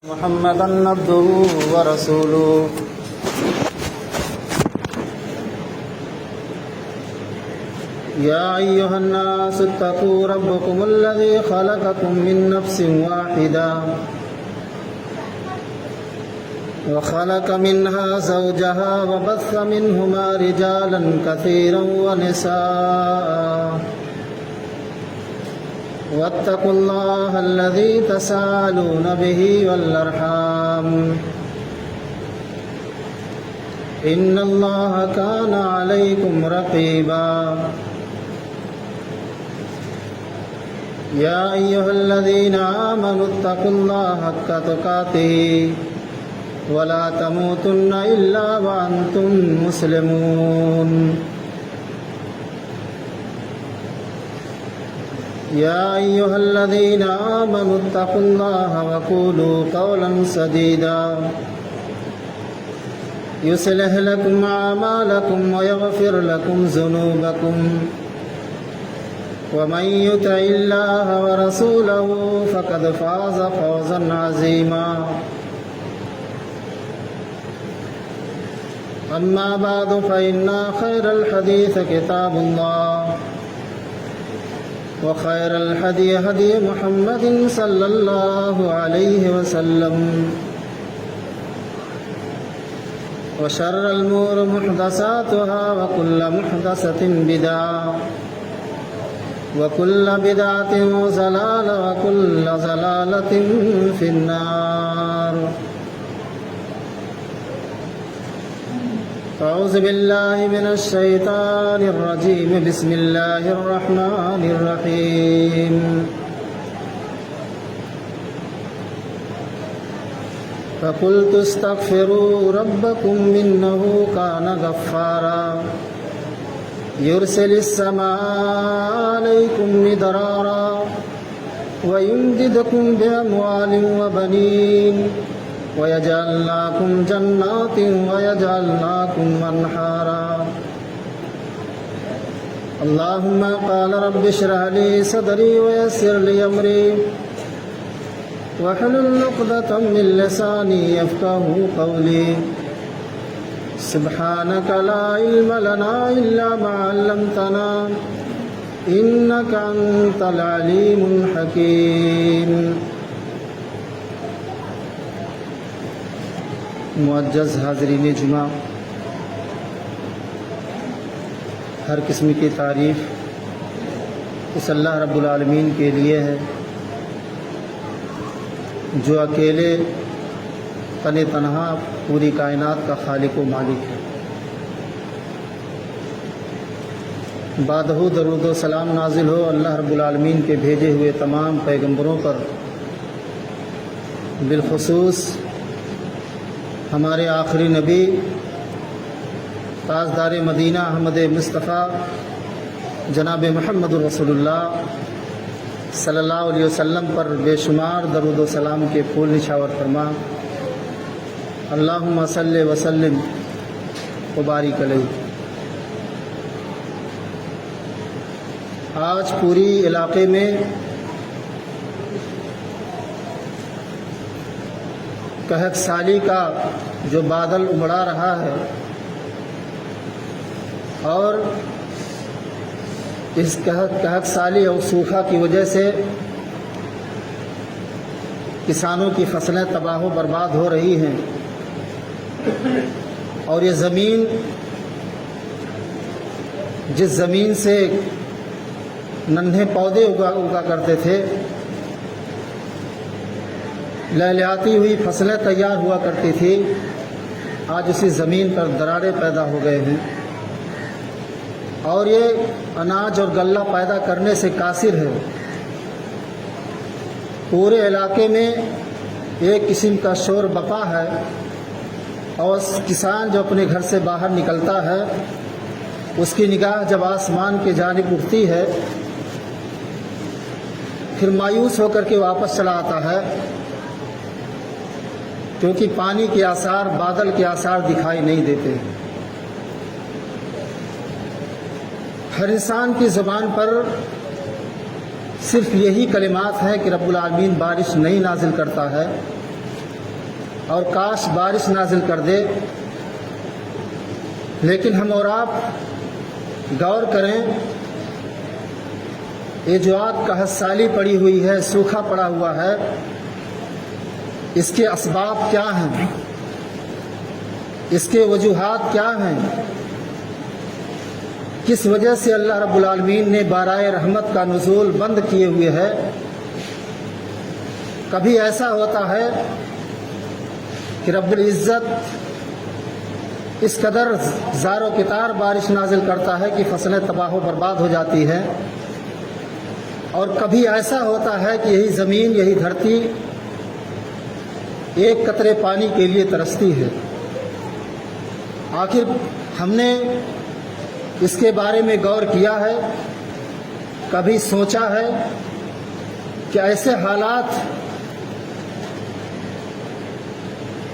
محمدا عبده ورسوله يا أيها الناس اتقوا ربكم الذي خلقكم من نفس واحدة وخلق منها زوجها وبث منهما رجالا كثيرا ونساء واتقوا الله الذي تساءلون به والأرحام إن الله كان عليكم رقيبا يا أيها الذين آمنوا اتقوا الله حق تقاته ولا تموتن إلا وأنتم مسلمون يا أيها الذين آمنوا اتقوا الله وقولوا قولا سديدا يصلح لكم أعمالكم ويغفر لكم ذنوبكم ومن يطع الله ورسوله فقد فاز فوزا عظيما أما بعد فإن خير الحديث كتاب الله وخير الهدي هدي محمد صلى الله عليه وسلم وشر الأمور محدثاتها وكل محدثة بدعة وكل بدعة ضلالة وكل ضلالة في النار. أعوذ بالله من الشيطان الرجيم. بسم الله الرحمن الرحيم. فقلت استغفروا ربكم إنه كان غفارا يرسل السماء عليكم مدرارا ويمددكم بأموال وبنين ويجعل لكم جنات ويجعل لكم أنهارا. اللهم قال رب اشرح لي صدري ويسر لي أمري واحلل عقدة من لساني يفقهوا قولي. سبحانك لا علم لنا إلا ما علمتنا إنك أنت العليم الحكيم. معزز حاضرین جمعہ، ہر قسم کی تعریف اس اللہ رب العالمین کے لیے ہے جو اکیلے تن تنہا پوری کائنات کا خالق و مالک ہے. بادہ درود و سلام نازل ہو اللہ رب العالمین کے بھیجے ہوئے تمام پیغمبروں پر، بالخصوص ہمارے آخری نبی تاجدار مدینہ احمد مصطفیٰ جناب محمد رسول اللہ صلی اللہ علیہ وسلم پر بے شمار درود و سلام کے پھول نچھاور فرما. اللہم صلی وسلم وبارک علیہ. آج پوری علاقے میں کہک سالی کا جو بادل امڑا رہا ہے اور اس کہک سالی اور سوکھا کی وجہ سے کسانوں کی فصلیں تباہ و برباد ہو رہی ہیں اور یہ زمین، جس زمین سے ننھے پودے اگا کرتے تھے، لہلیاتی ہوئی فصلیں تیار ہوا کرتی تھی، آج اسی زمین پر دراڑیں پیدا ہو گئے ہیں اور یہ اناج اور غلہ پیدا کرنے سے قاصر ہے. پورے علاقے میں ایک قسم کا شور بپا ہے اور کسان جو اپنے گھر سے باہر نکلتا ہے اس کی نگاہ جب آسمان کی جانب اٹھتی ہے پھر مایوس ہو کر کے واپس چلا آتا ہے، کیونکہ پانی کے آثار، بادل کے آثار دکھائی نہیں دیتے. ہر انسان کی زبان پر صرف یہی کلمات ہیں کہ رب العالمین بارش نہیں نازل کرتا ہے اور کاش بارش نازل کر دے، لیکن ہم اور آپ غور کریں، یہ جو آگ کا سالی پڑی ہوئی ہے، سوکھا پڑا ہوا ہے، اس کے اسباب کیا ہیں؟ اس کے وجوہات کیا ہیں؟ کس وجہ سے اللہ رب العالمین نے بارائے رحمت کا نزول بند کیے ہوئے ہے؟ کبھی ایسا ہوتا ہے کہ رب العزت اس قدر زار و کتار بارش نازل کرتا ہے کہ فصلیں تباہ و برباد ہو جاتی ہیں، اور کبھی ایسا ہوتا ہے کہ یہی زمین، یہی دھرتی ایک قطرے پانی کے لیے ترستی ہے۔ آخر ہم نے اس کے بارے میں غور کیا ہے؟ کبھی سوچا ہے کہ ایسے حالات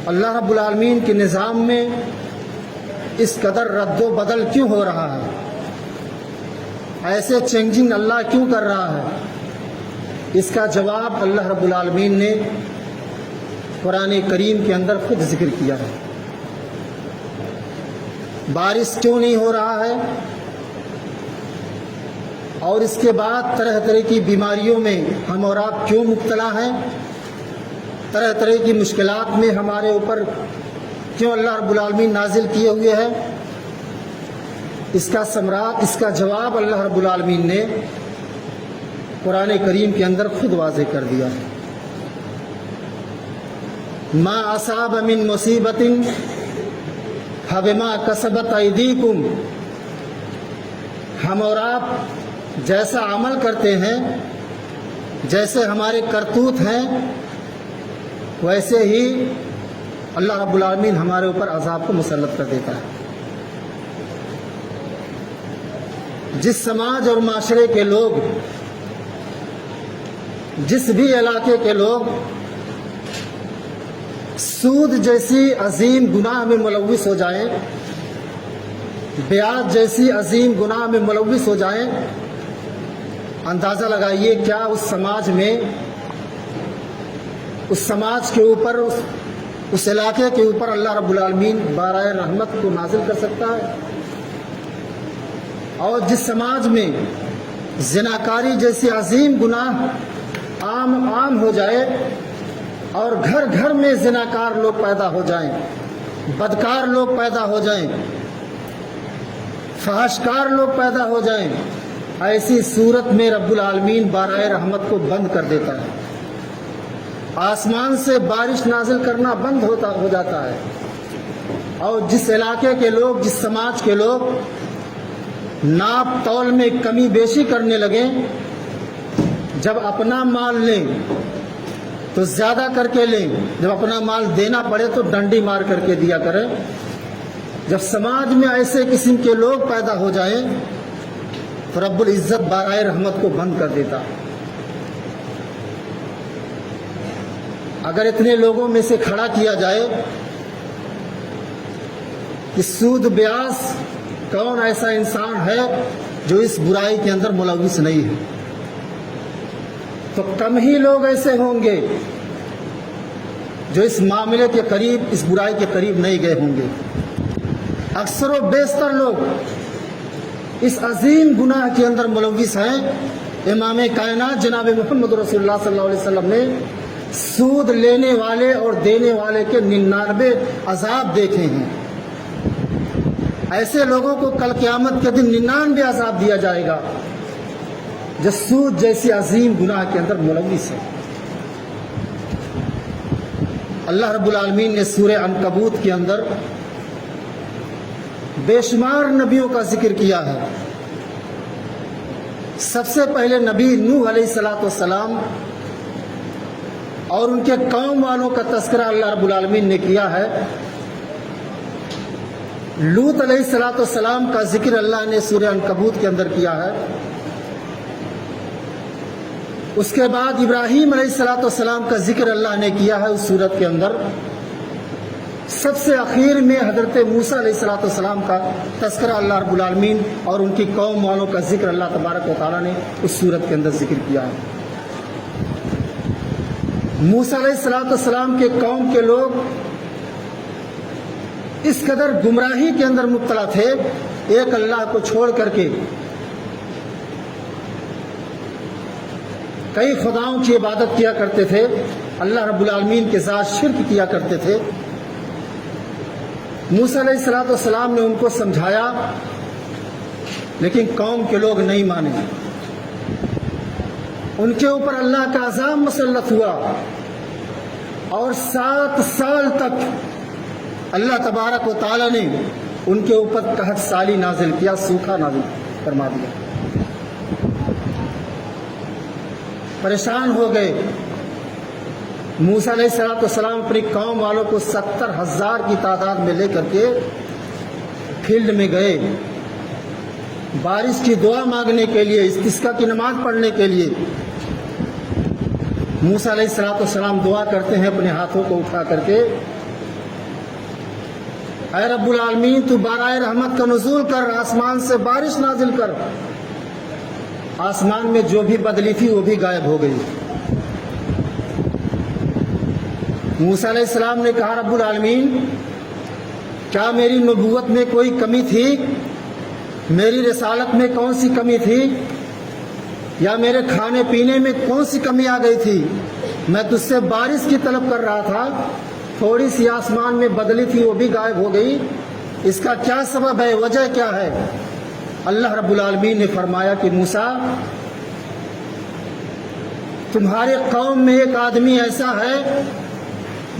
اللہ رب العالمین کے نظام میں اس قدر رد و بدل کیوں ہو رہا ہے؟ ایسے چینجنگ اللہ کیوں کر رہا ہے؟ اس کا جواب اللہ رب العالمین نے قرآن کریم کے اندر خود ذکر کیا ہے۔ بارش کیوں نہیں ہو رہا ہے؟ اور اس کے بعد طرح طرح کی بیماریوں میں ہم اور آپ کیوں مبتلا ہیں؟ طرح طرح کی مشکلات میں ہمارے اوپر کیوں اللہ رب العالمین نازل کیے ہوئے ہیں؟ اس کا ثمرات، اس کا جواب اللہ رب العالمین نے قرآن کریم کے اندر خود واضح کر دیا ہے۔ ما اصاب من مصیبت فبما کسبت ایدیکم، ہم اور آپ جیسا عمل کرتے ہیں، جیسے ہمارے کرتوت ہیں، ویسے ہی اللہ رب العالمین ہمارے اوپر عذاب کو مسلط کر دیتا ہے۔ جس سماج اور معاشرے کے لوگ، جس بھی علاقے کے لوگ سود جیسی عظیم گناہ میں ملوث ہو جائیں، بیعت جیسی عظیم گناہ میں ملوث ہو جائیں، اندازہ لگائیے کیا اس سماج کے اوپر، اس علاقے کے اوپر اللہ رب العالمین بارائے رحمت کو نازل کر سکتا ہے؟ اور جس سماج میں زناکاری جیسی عظیم گناہ عام ہو جائے، اور گھر گھر میں زناکار لوگ پیدا ہو جائیں، بدکار لوگ پیدا ہو جائیں، فحشکار لوگ پیدا ہو جائیں، ایسی صورت میں رب العالمین بارائے رحمت کو بند کر دیتا ہے۔ آسمان سے بارش نازل کرنا بند ہو جاتا ہے، اور جس علاقے کے لوگ، جس سماج کے لوگ ناپ تول میں کمی بیشی کرنے لگیں، جب اپنا مال لیں تو زیادہ کر کے لیں، جب اپنا مال دینا پڑے تو ڈنڈی مار کر کے دیا کریں، جب سماج میں ایسے قسم کے لوگ پیدا ہو جائیں تو رب العزت بارائے رحمت کو بند کر دیتا۔ اگر اتنے لوگوں میں سے کھڑا کیا جائے کہ سود بیاس کون ایسا انسان ہے جو اس برائی کے اندر ملوث نہیں ہے، تو کم ہی لوگ ایسے ہوں گے جو اس معاملے کے قریب، اس برائی کے قریب نہیں گئے ہوں گے۔ اکثر و بیشتر لوگ اس عظیم گناہ کے اندر ملوث ہیں۔ امام کائنات جناب محمد رسول اللہ صلی اللہ علیہ وسلم نے سود لینے والے اور دینے والے کے 99 عذاب دیکھے ہیں۔ ایسے لوگوں کو کل قیامت کے دن 99 عذاب دیا جائے گا جو سود جیسی عظیم گناہ کے اندر ملوث ہے۔ اللہ رب العالمین نے سورہ عنکبوت کے اندر بے شمار نبیوں کا ذکر کیا ہے۔ سب سے پہلے نبی نوح علیہ السلام اور ان کے قوم والوں کا تذکرہ اللہ رب العالمین نے کیا ہے۔ لوط علیہ السلام کا ذکر اللہ نے سورہ عنکبوت کے اندر کیا ہے۔ اس کے بعد ابراہیم علیہ السلام کا ذکر اللہ نے کیا ہے اس سورت کے اندر۔ سب سے اخیر میں حضرت موسیٰ علیہ السلام کا تذکرہ اللہ رب العالمین اور ان کی قوم والوں کا ذکر اللہ تبارک و تعالیٰ نے اس سورت کے اندر ذکر کیا ہے۔ موسیٰ علیہ السلام کے قوم کے لوگ اس قدر گمراہی کے اندر مبتلا تھے، ایک اللہ کو چھوڑ کر کے کئی خداؤں کی عبادت کیا کرتے تھے، اللہ رب العالمین کے ساتھ شرک کیا کرتے تھے۔ موسیٰ علیہ السلام نے ان کو سمجھایا، لیکن قوم کے لوگ نہیں مانے، ان کے اوپر اللہ کا عذاب مسلط ہوا، اور 7 سال تک اللہ تبارک و تعالی نے ان کے اوپر قحط سالی نازل کیا، سوکھا نازل فرما دیا، پریشان ہو گئے۔ موسیٰ علیہ السلام اپنی قوم والوں کو 70,000 کی تعداد میں لے کر کے فیلڈ میں گئے، بارش کی دعا مانگنے کے لیے، استسقاء کی نماز پڑھنے کے لیے۔ موسیٰ علیہ السلام دعا کرتے ہیں اپنے ہاتھوں کو اٹھا کر کے، اے رب العالمین تو بارائے رحمت کا نزول کر، آسمان سے بارش نازل کر۔ آسمان میں جو بھی بدلی تھی وہ بھی غائب ہو گئی۔ موسیٰ علیہ السلام نے کہا، رب العالمین کیا میری نبوت میں کوئی کمی تھی؟ میری رسالت میں کون سی کمی تھی؟ یا میرے کھانے پینے میں کون سی کمی آ گئی تھی؟ میں تجھ سے بارش کی طلب کر رہا تھا، تھوڑی سی آسمان میں بدلی تھی وہ بھی غائب ہو گئی، اس کا کیا سبب ہے، وجہ کیا ہے؟ اللہ رب العالمین نے فرمایا کہ موسیٰ، تمہارے قوم میں ایک آدمی ایسا ہے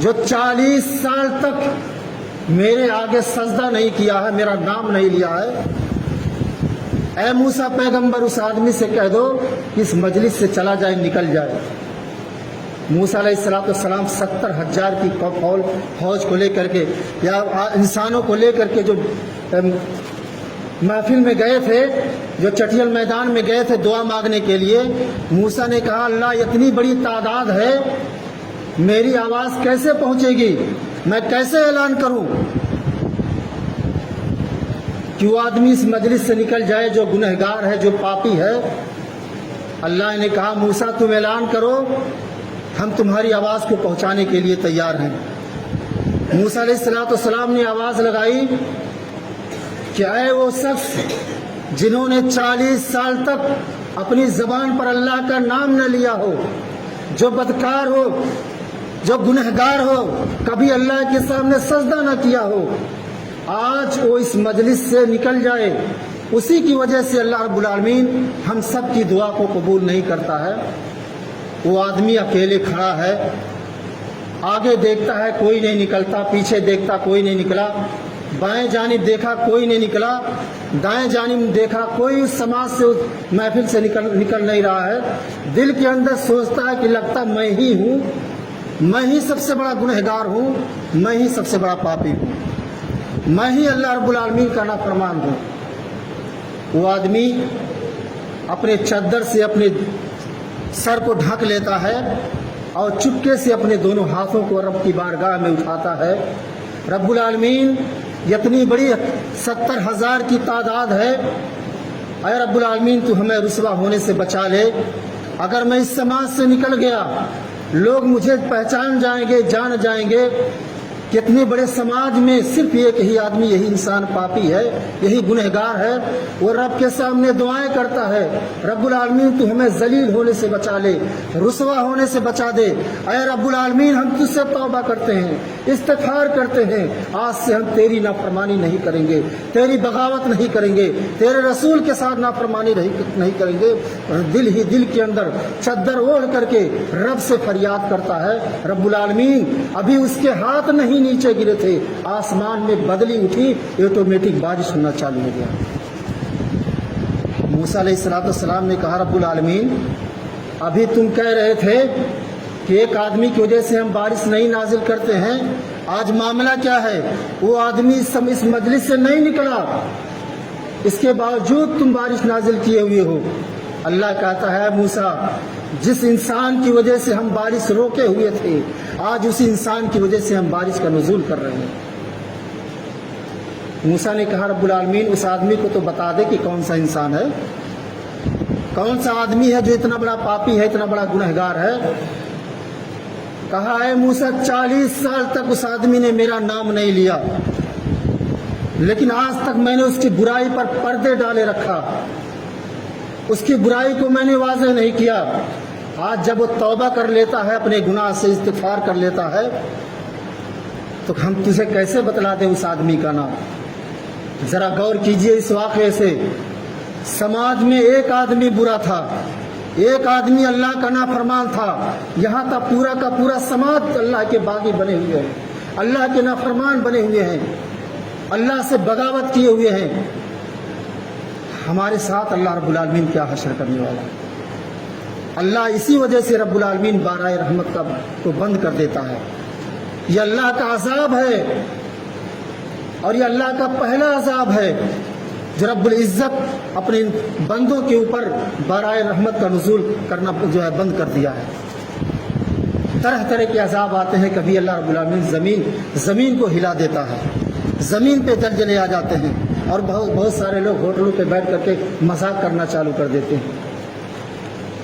جو 40 سال تک میرے آگے سجدہ نہیں کیا ہے، میرا نام نہیں لیا ہے۔ اے موسیٰ پیغمبر، اس آدمی سے کہہ دو کہ اس مجلس سے چلا جائے، نکل جائے۔ موسیٰ علیہ السلام 70,000 کی فوج کو لے کر کے یا انسانوں کو لے کر کے جو محفل میں گئے تھے، جو چٹیل میدان میں گئے تھے دعا مانگنے کے لیے، موسیٰ نے کہا، اللہ اتنی بڑی تعداد ہے، میری آواز کیسے پہنچے گی، میں کیسے اعلان کروں کہ وہ آدمی اس مجلس سے نکل جائے جو گنہگار ہے، جو پاپی ہے؟ اللہ نے کہا، موسیٰ تم اعلان کرو، ہم تمہاری آواز کو پہنچانے کے لیے تیار ہیں۔ موسیٰ علیہ السلام نے آواز لگائی کہ اے وہ شخص جنہوں نے 40 سال تک اپنی زبان پر اللہ کا نام نہ لیا ہو، جو بدکار ہو، جو گنہگار ہو، کبھی اللہ کے سامنے سجدہ نہ کیا ہو، آج وہ اس مجلس سے نکل جائے۔ اسی کی وجہ سے اللہ رب العالمین ہم سب کی دعا کو قبول نہیں کرتا ہے۔ وہ آدمی اکیلے کھڑا ہے، آگے دیکھتا ہے کوئی نہیں نکلتا، پیچھے دیکھتا کوئی نہیں نکلا، بائیں جانب دیکھا کوئی نہیں نکلا، دائیں جانب دیکھا کوئی اس سماج سے، اس محفل سے نکل نہیں رہا ہے۔ دل کے اندر سوچتا ہے کہ لگتا میں ہی ہوں، میں ہی سب سے بڑا گنہگار ہوں، میں ہی سب سے بڑا پاپی ہوں، میں ہی اللہ رب العالمین کا نافرمان ہوں۔ وہ آدمی اپنے چادر سے اپنے سر کو ڈھک لیتا ہے اور چپکے سے اپنے دونوں ہاتھوں کو رب کی بارگاہ میں اٹھاتا ہے، رب العالمین اتنی بڑی 70,000 کی تعداد ہے، اے رب العالمین تو ہمیں رسوا ہونے سے بچا لے۔ اگر میں اس سماج سے نکل گیا، لوگ مجھے پہچان جائیں گے، جان جائیں گے، کتنے بڑے سماج میں صرف ایک ہی آدمی، یہی انسان پاپی ہے، یہی گنہگار ہے، وہ رب کے سامنے دعائیں کرتا ہے، رب العالمین تو ہمیں ذلیل ہونے سے بچا لے، رسوا ہونے سے بچا دے۔ اے رب العالمین ہم تجھ سے توبہ کرتے ہیں، استغفار کرتے ہیں، آج سے ہم تیری نافرمانی نہیں کریں گے، تیری بغاوت نہیں کریں گے، تیرے رسول کے ساتھ نافرمانی نہیں کریں گے۔ دل ہی دل کے اندر چادر اوڑھ کر کے رب سے فریاد کرتا ہے۔ رب العالمین ابھی اس کے ہاتھ نہیں نیچے گرے تھے، آسمان میں بدلی اٹھی، آٹومیٹک بارش ہونا چالو ہو گیا۔ موسیٰ علیہ السلام نے کہا، رب العالمین ابھی تم کہہ رہے تھے کہ ایک آدمی کی وجہ سے ہم بارش نہیں نازل کرتے ہیں، آج معاملہ کیا ہے؟ وہ آدمی اس مجلس سے نہیں نکلا، اس کے باوجود تم بارش نازل کیے ہوئے ہو۔ اللہ کہتا ہے، موسیٰ جس انسان کی وجہ سے ہم بارش روکے ہوئے تھے، آج اسی انسان کی وجہ سے ہم بارش کا نزول کر رہے ہیں۔ موسیٰ نے کہا، رب العالمین اس آدمی کو تو بتا دے کہ کون سا انسان ہے، کون سا آدمی ہے جو اتنا بڑا پاپی ہے، اتنا بڑا گنہگار ہے۔ کہا، اے موسیٰ 40 سال تک اس آدمی نے میرا نام نہیں لیا، لیکن آج تک میں نے اس کی برائی پر پردے ڈالے رکھا، اس کی برائی کو میں نے واضح نہیں کیا۔ آج جب وہ توبہ کر لیتا ہے، اپنے گناہ سے استغفار کر لیتا ہے، تو ہم تجھے کیسے بتلا دیں اس آدمی کا نام؟ ذرا غور کیجئے اس واقعے سے۔ سماج میں ایک آدمی برا تھا، ایک آدمی اللہ کا نافرمان تھا، یہاں تک پورا کا پورا سماج اللہ کے باغی بنے ہوئے ہیں، اللہ کے نافرمان بنے ہوئے ہیں، اللہ سے بغاوت کیے ہوئے ہیں۔ ہمارے ساتھ اللہ رب العالمین کیا حشر کرنے والا ہے؟ اللہ اسی وجہ سے رب العالمین بارہ رحمت کو بند کر دیتا ہے۔ یہ اللہ کا عذاب ہے، اور یہ اللہ کا پہلا عذاب ہے جو رب العزت اپنے بندوں کے اوپر بارہ رحمت کا نزول کرنا بند کر دیا ہے۔ طرح طرح کے عذاب آتے ہیں۔ کبھی اللہ رب العالمین زمین کو ہلا دیتا ہے، زمین پہ زلزلے آ جاتے ہیں، اور بہت سارے لوگ ہوٹلوں پہ بیٹھ کر کے مذاق کرنا چالو کر دیتے ہیں۔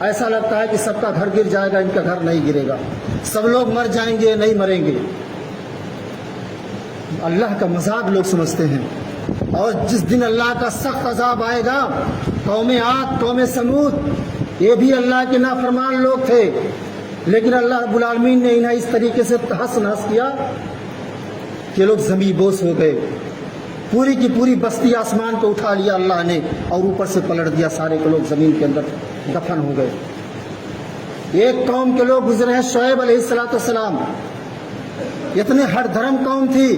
ایسا لگتا ہے کہ سب کا گھر گر جائے گا، ان کا گھر نہیں گرے گا، سب لوگ مر جائیں گے، نہیں مریں گے۔ اللہ کا مذاق لوگ سمجھتے ہیں۔ اور جس دن اللہ کا سخت عذاب آئے گا، قوم عاد، قوم سمود، یہ بھی اللہ کے نافرمان لوگ تھے، لیکن اللہ رب العالمین نے انہیں اس طریقے سے تحس نحس کیا کہ لوگ زمین بوس ہو گئے۔ پوری کی پوری بستی آسمان کو اٹھا لیا اللہ نے، اور اوپر سے پلٹ دیا، سارے کے لوگ زمین کے اندر دفن ہو گئے۔ ایک قوم کے لوگ گزرے ہیں، شعیب علیہ السلام، اتنے ہر دھرم قوم تھی۔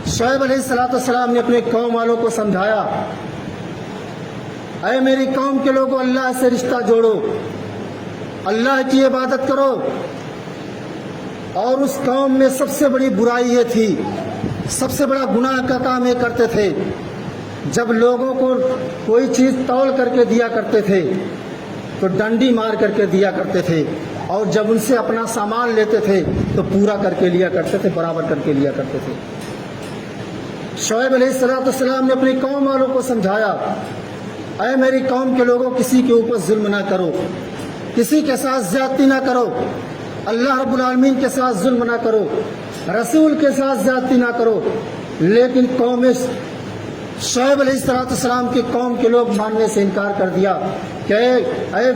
شعیب علیہ السلام نے اپنے قوم والوں کو سمجھایا، اے میری قوم کے لوگوں، اللہ سے رشتہ جوڑو، اللہ کی عبادت کرو۔ اور اس قوم میں سب سے بڑی برائی یہ تھی، سب سے بڑا گناہ کا کام یہ کرتے تھے، جب لوگوں کو کوئی چیز تول کر کے دیا کرتے تھے تو ڈنڈی مار کر کے دیا کرتے تھے، اور جب ان سے اپنا سامان لیتے تھے تو پورا کر کے لیا کرتے تھے، برابر کر کے لیا کرتے تھے۔ شعیب علیہ السلام نے اپنی قوم والوں کو سمجھایا، اے میری قوم کے لوگوں، کسی کے اوپر ظلم نہ کرو، کسی کے ساتھ زیادتی نہ کرو، اللہ رب العالمین کے ساتھ ظلم نہ کرو، رسول کے ساتھ زیادتی نہ کرو۔ لیکن قوم شعیب علیہ السلام کی قوم کے لوگ ماننے سے انکار کر دیا کہ اے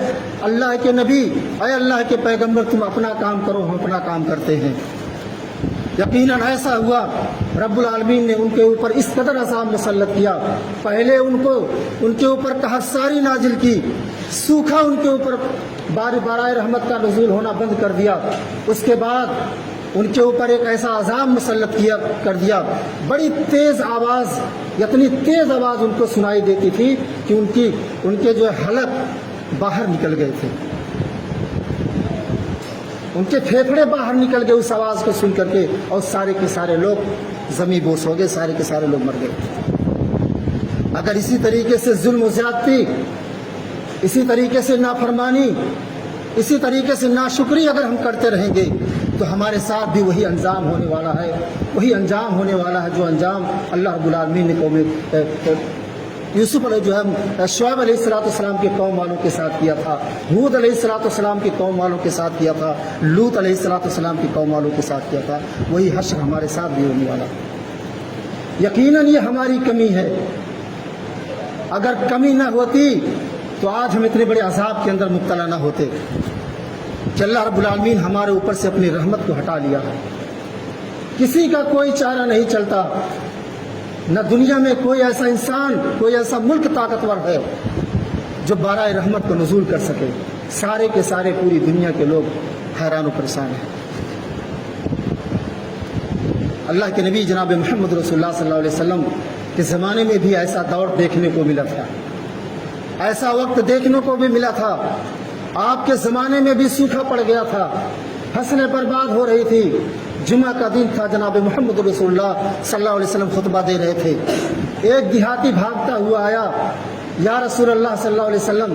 اللہ کے نبی، اے اللہ کے پیغمبر، تم اپنا کام کرو، ہم اپنا کام کرتے ہیں۔ یقیناً ایسا ہوا، رب العالمین نے ان کے اوپر اس قدر عذاب مسلط کیا۔ پہلے ان کے اوپر قحط نازل کی، سوکھا ان کے اوپر بارہ رحمت کا نزول ہونا بند کر دیا۔ اس کے بعد ان کے اوپر ایک ایسا عذاب مسلط کر دیا، بڑی تیز آواز، اتنی تیز آواز ان کو سنائی دیتی تھی کہ ان کے جو حلق باہر نکل گئے تھے، ان کے پھیپھڑے باہر نکل گئے اس آواز کو سن کر کے، اور سارے کے سارے لوگ زمین بوس ہو گئے، سارے کے سارے لوگ مر گئے۔ اگر اسی طریقے سے ظلم و زیادتی، اسی طریقے سے نافرمانی، اسی طریقے سے ناشکری اگر ہم کرتے رہیں گے تو ہمارے ساتھ بھی وہی انجام ہونے والا ہے، وہی انجام ہونے والا ہے جو انجام اللہ رب العالمین نے قوم یوسف علیہ شعیب علیہ السلام کے قوم والوں کے ساتھ کیا تھا، ہود علیہ السلام کی قوم والوں کے ساتھ کیا تھا، لوط علیہ السلام کی قوم والوں کے ساتھ کیا تھا، وہی حشر ہمارے ساتھ بھی ہونے والا۔ یقیناً یہ ہماری کمی ہے، اگر کمی نہ ہوتی تو آج ہم اتنے بڑے عذاب کے اندر مبتلا نہ ہوتے کہ اللہ رب العالمین ہمارے اوپر سے اپنی رحمت کو ہٹا لیا۔ کسی کا کوئی چارہ نہیں چلتا، نہ دنیا میں کوئی ایسا انسان، کوئی ایسا ملک طاقتور ہے جو بارہ رحمت کو نزول کر سکے۔ سارے کے سارے پوری دنیا کے لوگ حیران و پریشان ہیں۔ اللہ کے نبی جناب محمد رسول اللہ صلی اللہ علیہ وسلم کے زمانے میں بھی ایسا دور دیکھنے کو ملا تھا، ایسا وقت دیکھنے کو بھی ملا تھا۔ آپ کے زمانے میں بھی سوکھا پڑ گیا تھا، فصلیں برباد ہو رہی تھی۔ جمعہ کا دن تھا، جناب محمد رسول اللہ صلی اللہ علیہ وسلم خطبہ دے رہے تھے۔ ایک دیہاتی بھاگتا ہوا آیا، یا رسول اللہ صلی اللہ علیہ وسلم،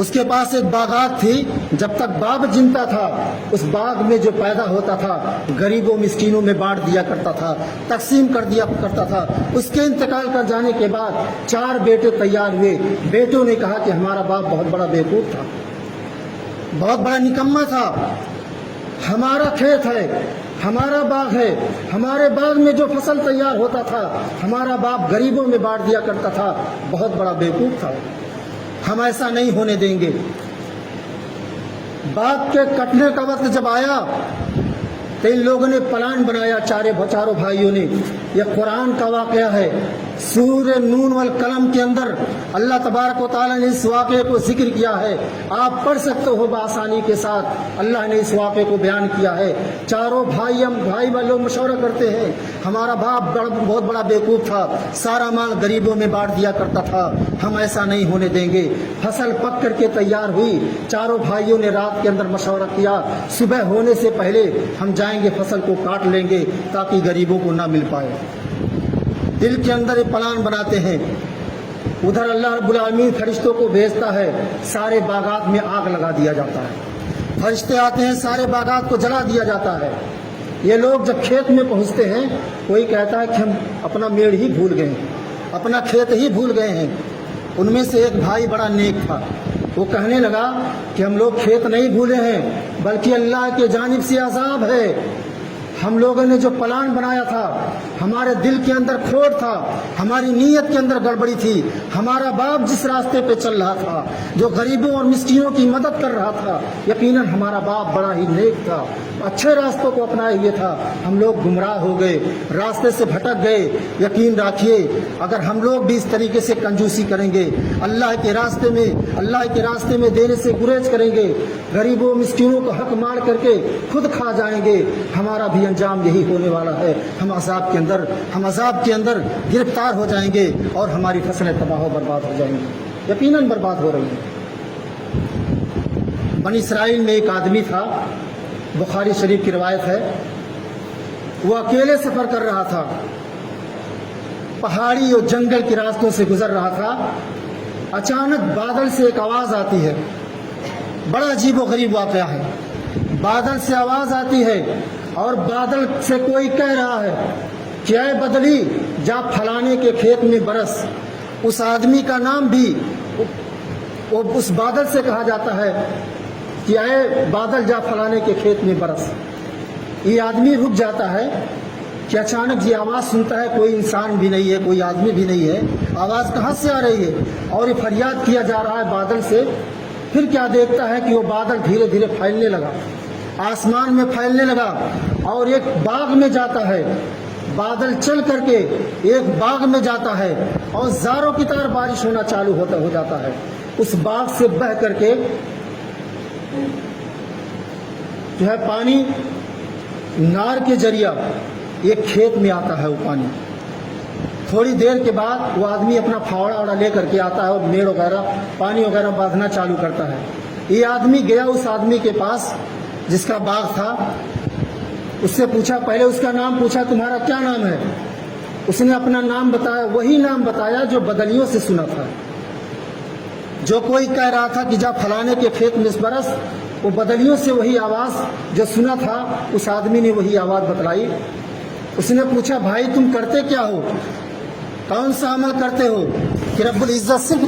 اس کے پاس ایک باغات تھی. جب تک باپ زندہ تھا اس باغ میں جو پیدا ہوتا تھا غریبوں مسکینوں میں بانٹ دیا کرتا تھا, تقسیم کر دیا کرتا تھا. اس کے انتقال کر جانے کے بعد 4 بیٹے تیار ہوئے. بیٹوں نے کہا کہ ہمارا باپ بہت بڑا بیوقوف تھا, بہت بڑا نکما تھا. ہمارا کھیت ہے, ہمارا باغ ہے, ہمارے باغ میں جو فصل تیار ہوتا تھا ہمارا باپ غریبوں میں بانٹ دیا کرتا تھا, بہت بڑا بیوقوف تھا, ہم ایسا نہیں ہونے دیں گے. باغ کے کٹنے کا وقت جب آیا تو ان لوگوں نے پلان بنایا, چاروں بھائیوں نے. یہ قرآن کا واقعہ ہے. سورہ نون والقلم کے اندر اللہ تبارک و تعالیٰ نے اس واقعے کو ذکر کیا ہے. آپ پڑھ سکتے ہو بآسانی کے ساتھ. اللہ نے اس واقعے کو بیان کیا ہے. چاروں بھائی والے مشورہ کرتے ہیں, ہمارا باپ بہت بڑا بیوقوف تھا, سارا مال غریبوں میں بانٹ دیا کرتا تھا, ہم ایسا نہیں ہونے دیں گے. فصل پک کر کے تیار ہوئی. چاروں بھائیوں نے رات کے اندر مشورہ کیا, صبح ہونے سے پہلے ہم جائیں گے فصل کو کاٹ لیں گے تاکہ غریبوں کو نہ مل پائے. دل کے اندر یہ پلان بناتے ہیں. ادھر اللہ رب العالمین فرشتوں کو بھیجتا ہے, سارے باغات میں آگ لگا دیا جاتا ہے. فرشتے آتے ہیں, سارے باغات کو جلا دیا جاتا ہے. یہ لوگ جب کھیت میں پہنچتے ہیں کوئی کہتا ہے کہ ہم اپنا میڑ ہی بھول گئے ہیں, اپنا کھیت ہی بھول گئے ہیں. ان میں سے ایک بھائی بڑا نیک تھا, وہ کہنے لگا کہ ہم لوگ کھیت نہیں بھولے ہیں بلکہ اللہ کی جانب سے عذاب ہے. ہم لوگوں نے جو پلان بنایا تھا, ہمارے دل کے اندر کھوٹ تھا, ہماری نیت کے اندر گڑبڑی تھی. ہمارا باپ جس راستے پہ چل رہا تھا, جو غریبوں اور مسکینوں کی مدد کر رہا تھا, یقیناً ہمارا باپ بڑا ہی نیک تھا, اچھے راستوں کو اپنائے ہوئے تھا. ہم لوگ گمراہ ہو گئے, راستے سے بھٹک گئے. یقین رکھیے اگر ہم لوگ بھی اس طریقے سے کنجوسی کریں گے, اللہ کے راستے میں دینے سے گریز کریں گے, غریبوں مسکینوں کو حق مار کر کے خود کھا جائیں گے, ہمارا بھی انجام یہی ہونے والا ہے. ہم عذاب کے اندر گرفتار ہو جائیں گے اور ہماری فصلیں تباہ و برباد ہو جائیں گی, یقیناً برباد ہو رہی ہیں. بنی اسرائیل میں ایک آدمی تھا, بخاری شریف کی روایت ہے. وہ اکیلے سفر کر رہا تھا, پہاڑی اور جنگل کے راستوں سے گزر رہا تھا. اچانک بادل سے ایک آواز آتی ہے. بڑا عجیب و غریب واقعہ ہے. بادل سے آواز آتی ہے اور بادل سے کوئی کہہ رہا ہے کہ اے بدلی جا پھلانے کے کھیت میں برس. اس آدمی کا نام بھی اس بادل سے کہا جاتا ہے کہ اے بادل جا پھلانے کے کھیت میں برس. یہ آدمی رک جاتا ہے کہ اچانک یہ آواز سنتا ہے, کوئی انسان بھی نہیں ہے, کوئی آدمی بھی نہیں ہے, آواز کہاں سے آ رہی ہے, اور یہ فریاد کیا جا رہا ہے بادل سے. پھر کیا دیکھتا ہے کہ وہ بادل دھیرے دھیرے پھیلنے لگا, آسمان میں پھیلنے لگا اور ایک باغ میں جاتا ہے. بادل چل کر کے ایک باغ میں جاتا ہے اور زاروں کی طرح بارش ہونا چالو ہو جاتا ہے. اس باغ سے بہ کر کے جو ہے پانی نار کے ذریعہ ایک کھیت میں آتا ہے. وہ پانی تھوڑی دیر کے بعد وہ آدمی اپنا پھاوڑا لے کر کے آتا ہے اور میڑ وغیرہ پانی وغیرہ باندھنا چالو کرتا ہے. یہ آدمی گیا اس آدمی کے پاس جس کا باغ تھا, اس سے پوچھا, پہلے اس کا نام پوچھا, تمہارا کیا نام ہے؟ اس نے اپنا نام بتایا, وہی نام بتایا جو بدلیوں سے سنا تھا. جو کوئی کہہ رہا تھا کہ جا پھلانے کے کھیت میں برس, وہ بدلیوں سے وہی آواز جو سنا تھا اس آدمی نے وہی آواز بتلائی. اس نے پوچھا بھائی تم کرتے کیا ہو, کون سا عمل کرتے ہو کہ رب العزت صرف